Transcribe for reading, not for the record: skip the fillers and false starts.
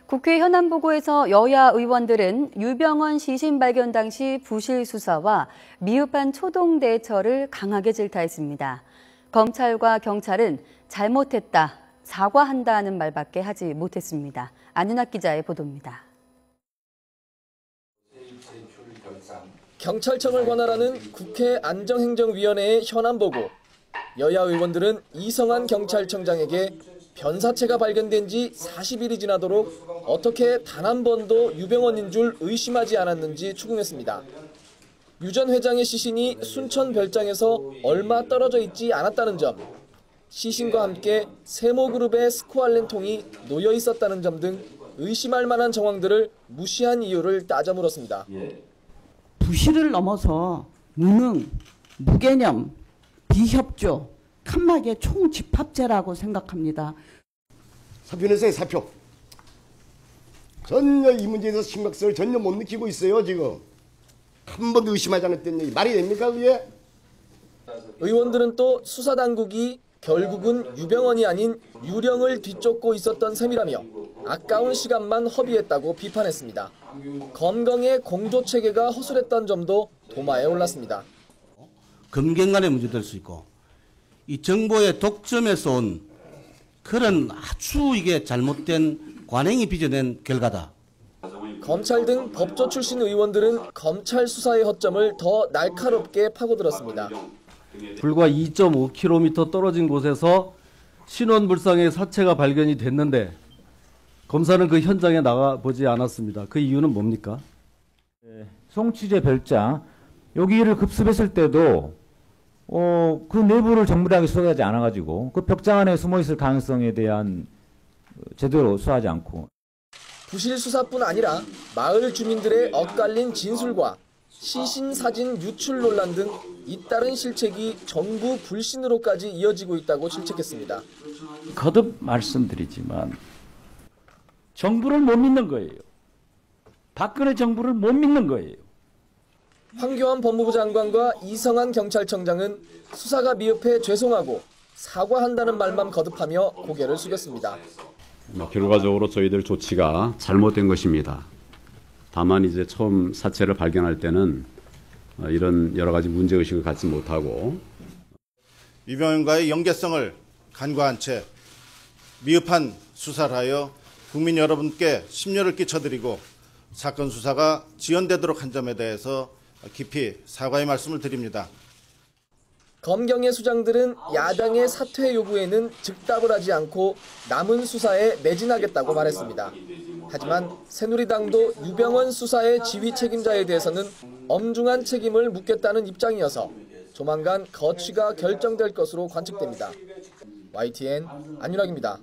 국회 현안보고에서 여야 의원들은 유병언 시신 발견 당시 부실 수사와 미흡한 초동 대처를 강하게 질타했습니다. 검찰과 경찰은 잘못했다, 사과한다는 말밖에 하지 못했습니다. 안윤학 기자의 보도입니다. 경찰청을 관할하는 국회 안정행정위원회의 현안보고. 여야 의원들은 이성한 경찰청장에게 변사체가 발견된 지 40일이 지나도록 어떻게 단 한 번도 유병언인 줄 의심하지 않았는지 추궁했습니다. 유 전 회장의 시신이 순천 별장에서 얼마 떨어져 있지 않았다는 점, 시신과 함께 세모그룹의 스코알렌 통이 놓여 있었다는 점 등 의심할 만한 정황들을 무시한 이유를 따져 물었습니다. 부실을 넘어서 무능, 무개념, 비협조, 칸막이의 총집합죄라고 생각합니다. 사표 내세요, 사표. 전혀 이 문제에 대해서 심각성을 전혀 못 느끼고 있어요, 지금. 한 번도 의심하지 않았던 얘기 말이 됩니까, 그게? 의원들은 또 수사당국이 결국은 유병언이 아닌 유령을 뒤쫓고 있었던 셈이라며 아까운 시간만 허비했다고 비판했습니다. 검경의 공조체계가 허술했던 점도 도마에 올랐습니다. 검경 간의 문제도 될 수 있고 이 정보의 독점에서 온 그런 아주 이게 잘못된 관행이 빚어낸 결과다. 검찰 등 법조 출신 의원들은 검찰 수사의 허점을 더 날카롭게 파고들었습니다. 불과 2.5km 떨어진 곳에서 신원불상의 사체가 발견이 됐는데 검사는 그 현장에 나가보지 않았습니다. 그 이유는 뭡니까? 송치제 별장 여기를 급습했을 때도 그 내부를 정밀하게 수사하지 않아가지고 그 벽장 안에 숨어있을 가능성에 대한 제대로 수사하지 않고. 부실 수사뿐 아니라 마을 주민들의 엇갈린 진술과 시신 사진 유출 논란 등 잇따른 실책이 정부 불신으로까지 이어지고 있다고 질책했습니다. 거듭 말씀드리지만 정부를 못 믿는 거예요. 박근혜 정부를 못 믿는 거예요. 황교안 법무부 장관과 이성한 경찰청장은 수사가 미흡해 죄송하고 사과한다는 말만 거듭하며 고개를 숙였습니다. 결과적으로 저희들 조치가 잘못된 것입니다. 다만 이제 처음 사체를 발견할 때는 이런 여러 가지 문제의식을 갖지 못하고 유병언과의 연계성을 간과한 채 미흡한 수사를 하여 국민 여러분께 심려를 끼쳐드리고 사건 수사가 지연되도록 한 점에 대해서 깊이 사과의 말씀을 드립니다. 검경의 수장들은 야당의 사퇴 요구에는 즉답을 하지 않고 남은 수사에 매진하겠다고 말했습니다. 하지만 새누리당도 유병언 수사의 지휘 책임자에 대해서는 엄중한 책임을 묻겠다는 입장이어서 조만간 거취가 결정될 것으로 관측됩니다. YTN 안윤학입니다.